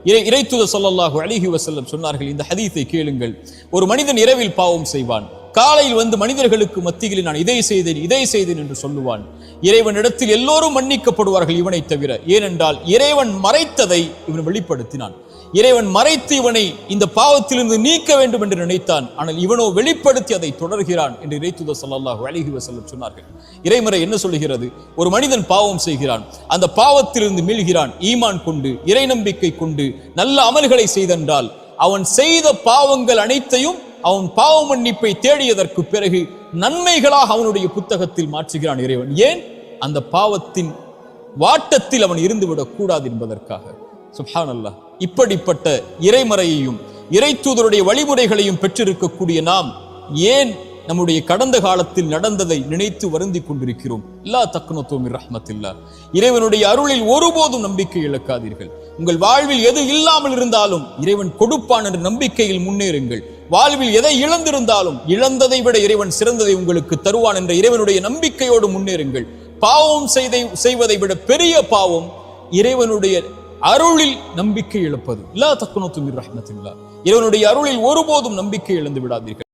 இறைத்தூதர் ஸல்லல்லாஹு அலைஹி வஸல்லம் சொன்னார்கள், இந்த ஹதீஸை கேளுங்கள். ஒரு மனிதன் இரவில் பாவம் செய்வான், காலையில் வந்து மனிதர்களுக்கு மத்தியில் நான் இதை செய்தேன் என்று சொல்லுவான். இறைவனிடத்தில் எல்லோரும் மன்னிக்கப்படுவார்கள் இவனை தவிர. ஏனென்றால் இறைவன் மறைத்ததை இவன் வெளிப்படுத்தினான். இறைவன் மறைத்து இவனை இந்த பாவத்திலிருந்து நீக்க வேண்டும் என்று நினைத்தான். ஆனால் இவனோ வெளிப்படுத்தி அதை தொடர்கிறான் என்று இறைத்தூதர் ஸல்லல்லாஹு அலைஹி வஸல்லம் சொன்னார்கள். இறைமறை என்ன சொல்லுகிறது? ஒரு மனிதன் பாவம் செய்கிறான், அந்த பாவத்திலிருந்து மீள்கிறான், ஈமான் கொண்டு இறை நம்பிக்கை கொண்டு நல்ல அமல்களை செய்தென்றால் அவன் செய்த பாவங்கள் அனைத்தையும் அவன் பாவ மன்னிப்பை தேடியதற்கு பிறகு நன்மைகளாக அவனுடைய புத்தகத்தில் மாற்றுகிறான் இறைவன். ஏன்? அந்த பாவத்தின் வாட்டத்தில் அவன் இருந்துவிடக் கூடாது என்பதற்காக. சுப்ஹானல்லாஹ். இப்படிப்பட்ட இறைமறையையும் இறைத்தூதருடைய வழிமுறைகளையும் பெற்றிருக்கக்கூடிய நாம் ஏன் நம்முடைய கடந்த காலத்தில் நடந்ததை நினைத்து வருந்திக் கொண்டிருக்கிறோம்? லா தக்னது மின் ரஹ்மத்தில்லாஹ். இறைவனுடைய அருளில் ஒருபோதும் நம்பிக்கை இழக்காதீர்கள். உங்கள் வாழ்வில் எது இல்லாமல் இருந்தாலும் இறைவன் கொடுப்பான் என்ற நம்பிக்கையில் முன்னேறுங்கள். வாழ்வில் எதை இழந்திருந்தாலும் இழந்ததை விட இறைவன் சிறந்ததை உங்களுக்கு தருவான் என்ற இறைவனுடைய நம்பிக்கையோடு முன்னேறுங்கள். பாவம் செய்வதை விட பெரிய பாவம் இறைவனுடைய அருளில் நம்பிக்கை இழப்பது. லா தக்னது மின் ரஹ்மத்தில்லாஹ். இறைவனுடைய அருளில் ஒருபோதும் நம்பிக்கை இழந்து விடாதீர்கள்.